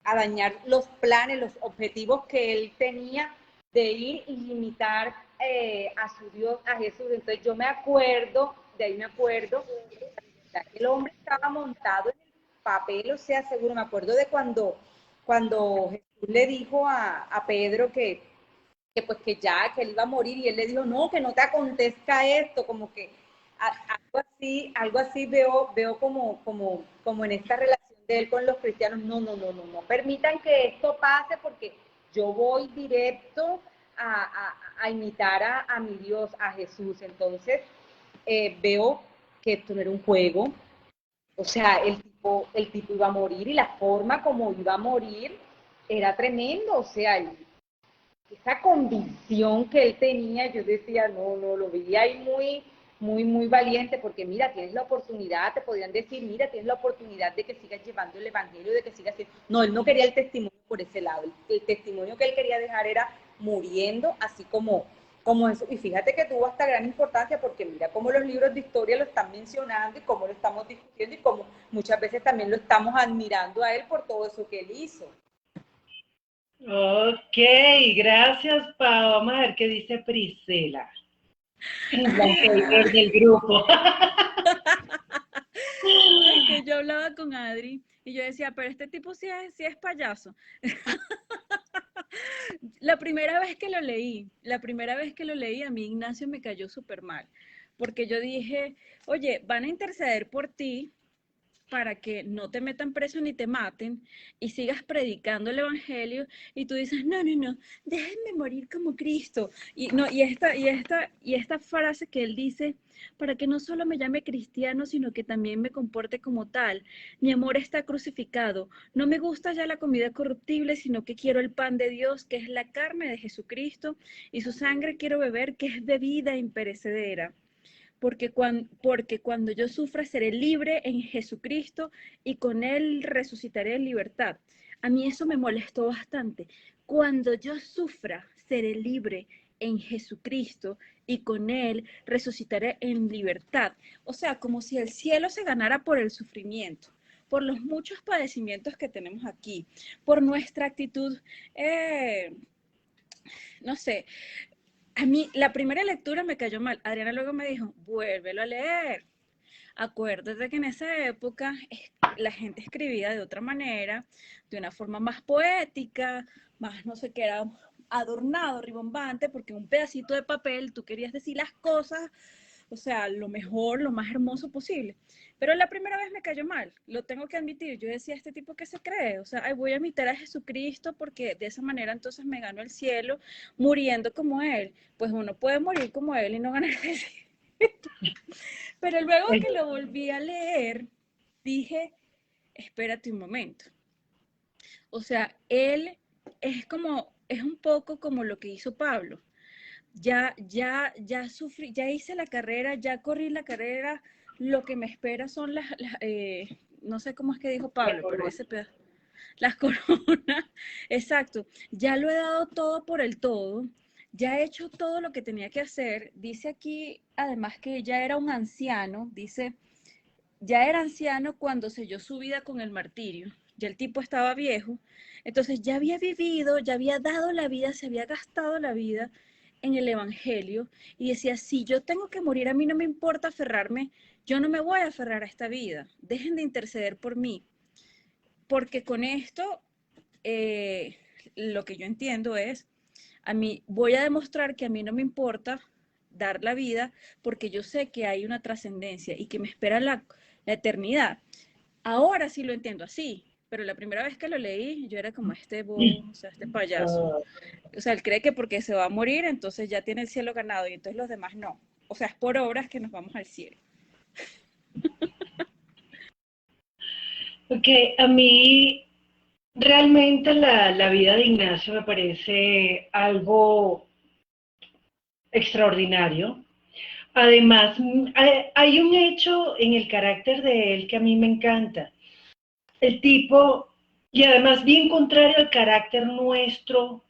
a dañar los planes, los objetivos que él tenía de ir y limitar a su Dios, a Jesús. Entonces yo me acuerdo, el hombre estaba montado en el papel, o sea, seguro, me acuerdo de cuando Jesús le dijo a Pedro que pues que él iba a morir, y él le dijo, no, que no te acontezca esto, como que algo así veo como en esta relación de él con los cristianos, no permitan que esto pase porque yo voy directo a imitar a mi Dios, a Jesús. Entonces veo que esto no era un juego, o sea, el tipo iba a morir, y la forma como iba a morir era tremendo, o sea, esa convicción que él tenía, yo decía, no, lo veía ahí muy valiente, porque mira, tienes la oportunidad, te podrían decir, mira, tienes la oportunidad de que sigas llevando el evangelio, de que sigas haciendo. No, él no quería el testimonio por ese lado, el testimonio que él quería dejar era muriendo, así como eso. Y fíjate que tuvo hasta gran importancia, porque mira cómo los libros de historia lo están mencionando y cómo lo estamos discutiendo y cómo muchas veces también lo estamos admirando a él por todo eso que él hizo. Ok, gracias, Pau. Vamos a ver qué dice Priscila. El del grupo. Que yo hablaba con Adri y yo decía, pero este tipo sí es payaso. La primera vez que lo leí, a mí Ignacio me cayó súper mal, porque yo dije, oye, van a interceder por ti para que no te metan preso ni te maten y sigas predicando el evangelio, y tú dices, no, déjenme morir como Cristo. Y esta frase que él dice, para que no solo me llame cristiano, sino que también me comporte como tal. Mi amor está crucificado. No me gusta ya la comida corruptible, sino que quiero el pan de Dios, que es la carne de Jesucristo, y su sangre quiero beber, que es de vida imperecedera. Porque cuando yo sufra seré libre en Jesucristo y con Él resucitaré en libertad. A mí eso me molestó bastante. Cuando yo sufra seré libre en Jesucristo y con Él resucitaré en libertad. O sea, como si el cielo se ganara por el sufrimiento, por los muchos padecimientos que tenemos aquí, por nuestra actitud, no sé, a mí la primera lectura me cayó mal. Adriana luego me dijo, vuélvelo a leer. Acuérdate que en esa época la gente escribía de otra manera, de una forma más poética, más no sé qué, era adornado, ribombante, porque en un pedacito de papel tú querías decir las cosas, o sea, lo mejor, lo más hermoso posible. Pero la primera vez me cayó mal, lo tengo que admitir. Yo decía, este tipo que se cree, o sea, ay, voy a imitar a Jesucristo porque de esa manera entonces me gano el cielo muriendo como Él. Pues uno puede morir como Él y no ganar el cielo. Pero luego que lo volví a leer, dije, espérate un momento. O sea, él es un poco como lo que hizo Pablo. Ya sufrí, ya hice la carrera, ya corrí la carrera, lo que me espera son no sé cómo es que dijo Pablo, pero ese pedazo, las coronas, exacto, ya lo he dado todo por el todo, ya he hecho todo lo que tenía que hacer. Dice aquí, además, que ya era un anciano, dice, ya era anciano cuando selló su vida con el martirio, ya el tipo estaba viejo, entonces ya había vivido, ya había dado la vida, se había gastado la vida en el Evangelio y decía, si yo tengo que morir, a mí no me importa aferrarme, yo no me voy a aferrar a esta vida, dejen de interceder por mí, porque con esto lo que yo entiendo es, a mí voy a demostrar que a mí no me importa dar la vida porque yo sé que hay una trascendencia y que me espera la eternidad. Ahora sí lo entiendo así, pero la primera vez que lo leí yo era como este bobo, o sea, este payaso. O sea, él cree que porque se va a morir entonces ya tiene el cielo ganado y entonces los demás no. O sea, es por obras que nos vamos al cielo. Ok, a mí realmente la vida de Ignacio me parece algo extraordinario. Además, hay un hecho en el carácter de él que a mí me encanta. El tipo, y además bien contrario al carácter nuestro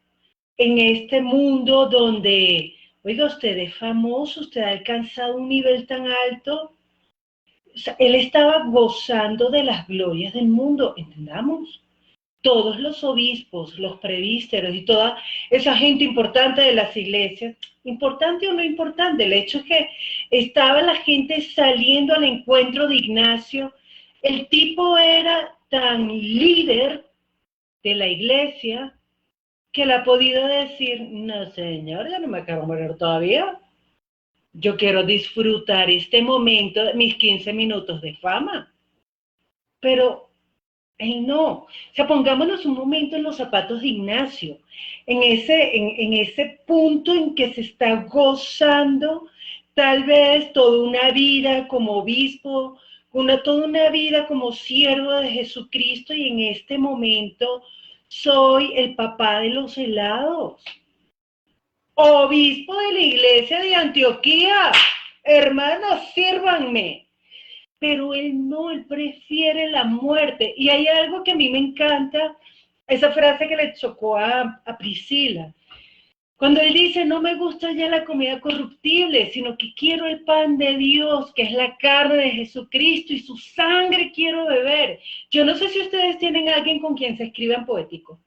en este mundo donde, oiga, usted es famoso, usted ha alcanzado un nivel tan alto. O sea, él estaba gozando de las glorias del mundo, entendamos. Todos los obispos, los presbíteros y toda esa gente importante de las iglesias, importante o no importante, el hecho es que estaba la gente saliendo al encuentro de Ignacio. El tipo era tan líder de la iglesia que le ha podido decir, no señor, ya no me acabo de morir todavía. Yo quiero disfrutar este momento, mis 15 minutos de fama. Pero él no. O sea, pongámonos un momento en los zapatos de Ignacio, en ese punto en que se está gozando tal vez toda una vida como obispo, toda una vida como siervo de Jesucristo y en este momento soy el papá de los helados. Obispo de la iglesia de Antioquía, hermanos, sírvanme. Pero él no, él prefiere la muerte. Y hay algo que a mí me encanta, esa frase que le chocó a Priscila. Cuando él dice, no me gusta ya la comida corruptible, sino que quiero el pan de Dios, que es la carne de Jesucristo, y su sangre quiero beber. Yo no sé si ustedes tienen a alguien con quien se escriban poético.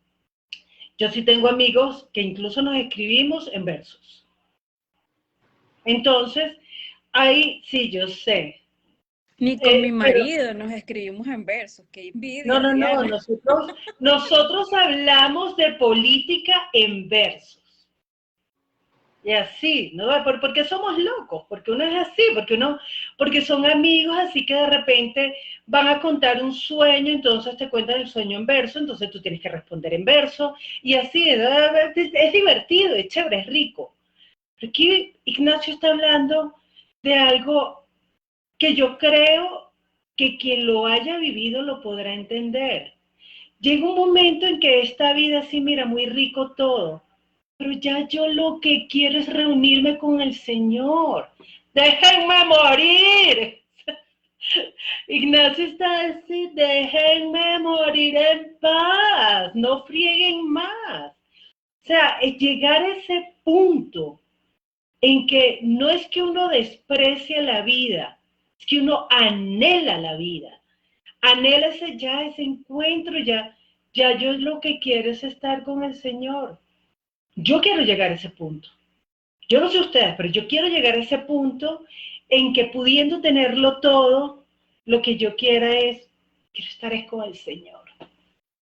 Yo sí tengo amigos que incluso nos escribimos en versos. Entonces, ahí sí, yo sé. Ni con mi Pero, marido nos escribimos en versos, qué no, envidia, no, no, Diana. nosotros hablamos de política en versos. Y así, ¿no? Porque somos locos, porque uno es así, porque son amigos así que de repente van a contar un sueño, entonces te cuentan el sueño en verso, entonces tú tienes que responder en verso, y así, es divertido, es chévere, es rico. Pero aquí Ignacio está hablando de algo que yo creo que quien lo haya vivido lo podrá entender. Llega un momento en que esta vida así, mira, muy rico todo, pero ya yo lo que quiero es reunirme con el Señor. Déjenme morir. Ignacio está así, déjenme morir en paz, no frieguen más. O sea, es llegar a ese punto en que no es que uno desprecie la vida, es que uno anhela la vida, anhela ese encuentro, ya yo lo que quiero es estar con el Señor. Yo quiero llegar a ese punto. Yo no sé ustedes, pero yo quiero llegar a ese punto en que pudiendo tenerlo todo, lo que yo quiera quiero estar con el Señor.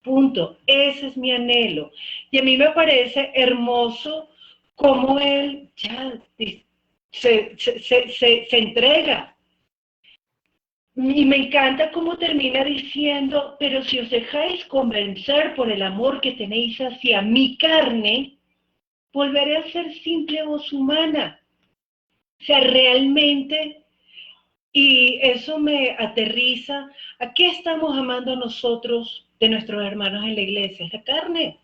Punto. Ese es mi anhelo. Y a mí me parece hermoso cómo él ya se entrega. Y me encanta cómo termina diciendo, pero si os dejáis convencer por el amor que tenéis hacia mi carne, volveré a ser simple voz humana. O sea, realmente, y eso me aterriza, ¿a qué estamos amando nosotros de nuestros hermanos en la iglesia? Es la carne.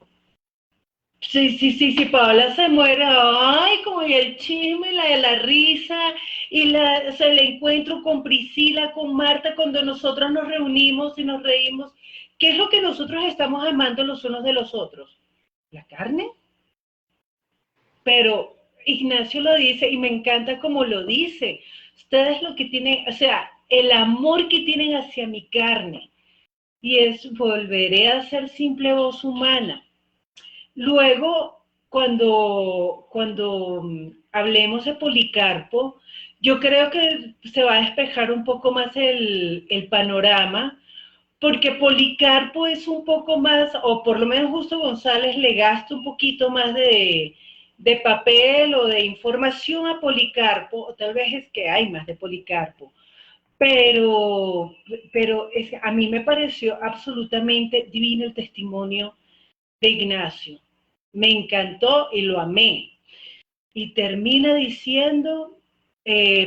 Sí, Paola se muere, ay, como y el chisme, la risa, y o sea, el encuentro con Priscila, con Marta, cuando nosotros nos reunimos y nos reímos. ¿Qué es lo que nosotros estamos amando los unos de los otros? La carne. Pero Ignacio lo dice y me encanta cómo lo dice. Ustedes lo que tienen, o sea, el amor que tienen hacia mi carne, y es volveré a ser simple voz humana. Luego, cuando hablemos de Policarpo, yo creo que se va a despejar un poco más el panorama, porque Policarpo es un poco más, o por lo menos Justo González le gasta un poquito más de papel o de información a Policarpo, o tal vez es que hay más de Policarpo, pero a mí me pareció absolutamente divino el testimonio de Ignacio. Me encantó y lo amé. Y termina diciendo,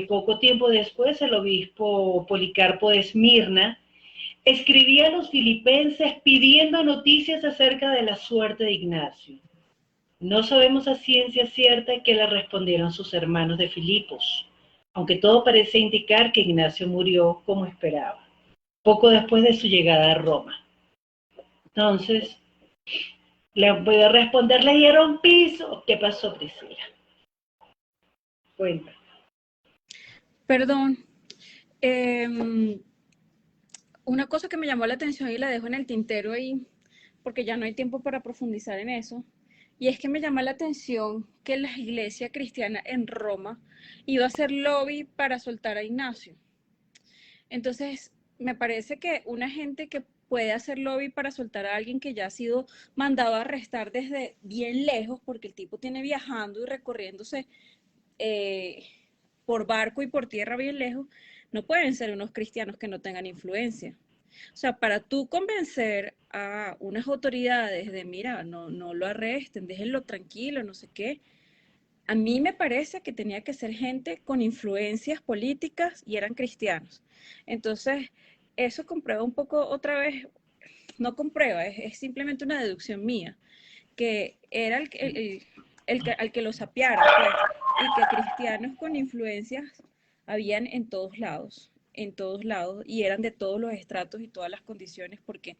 poco tiempo después, el obispo Policarpo de Esmirna escribía a los filipenses pidiendo noticias acerca de la suerte de Ignacio. No sabemos a ciencia cierta qué le respondieron sus hermanos de Filipos, aunque todo parece indicar que Ignacio murió como esperaba, poco después de su llegada a Roma. Entonces, le voy a responder, ¿le dieron piso? ¿Qué pasó, Priscila? Cuenta. Perdón. Una cosa que me llamó la atención y la dejo en el tintero ahí, porque ya no hay tiempo para profundizar en eso, y es que me llama la atención que la iglesia cristiana en Roma iba a hacer lobby para soltar a Ignacio. Entonces, me parece que una gente que puede hacer lobby para soltar a alguien que ya ha sido mandado a arrestar desde bien lejos, porque el tipo tiene viajando y recorriéndose por barco y por tierra bien lejos, no pueden ser unos cristianos que no tengan influencia. O sea, para tú convencer a unas autoridades de, mira, no lo arresten, déjenlo tranquilo, no sé qué, a mí me parece que tenía que ser gente con influencias políticas y eran cristianos. Entonces, eso comprueba un poco otra vez, no comprueba, es simplemente una deducción mía, que era al que lo sapearon, pues, y que cristianos con influencias habían en todos lados, y eran de todos los estratos y todas las condiciones, porque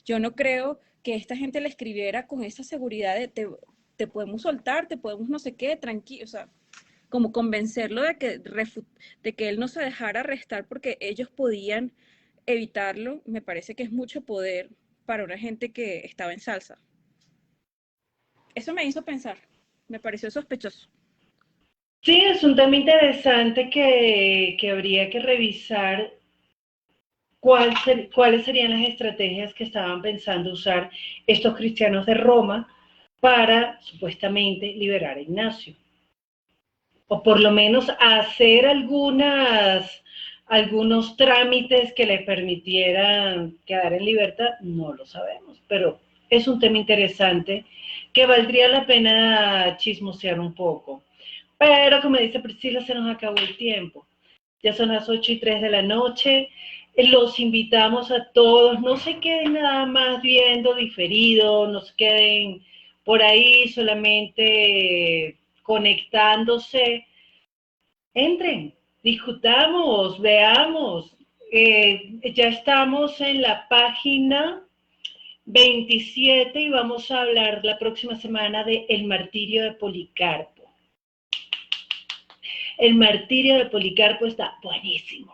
yo no creo que esta gente le escribiera con esa seguridad de te podemos soltar, te podemos no sé qué, tranquilo, o sea, como convencerlo de que él no se dejara arrestar porque ellos podían evitarlo, me parece que es mucho poder para una gente que estaba en salsa. Eso me hizo pensar, me pareció sospechoso. Sí, es un tema interesante que habría que revisar cuáles serían las estrategias que estaban pensando usar estos cristianos de Roma para supuestamente liberar a Ignacio. O por lo menos hacer algunos trámites que le permitieran quedar en libertad, no lo sabemos, pero es un tema interesante que valdría la pena chismosear un poco. Pero como dice Priscila, se nos acabó el tiempo. Ya son las 8:03 de la noche. Los invitamos a todos, no se queden nada más viendo diferido, no se queden por ahí solamente conectándose. Entren, discutamos, veamos. Ya estamos en la página 27 y vamos a hablar la próxima semana de el martirio de Policarpo. El martirio de Policarpo está buenísimo.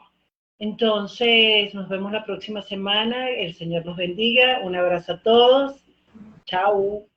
Entonces, nos vemos la próxima semana. El Señor los bendiga. Un abrazo a todos. Chao.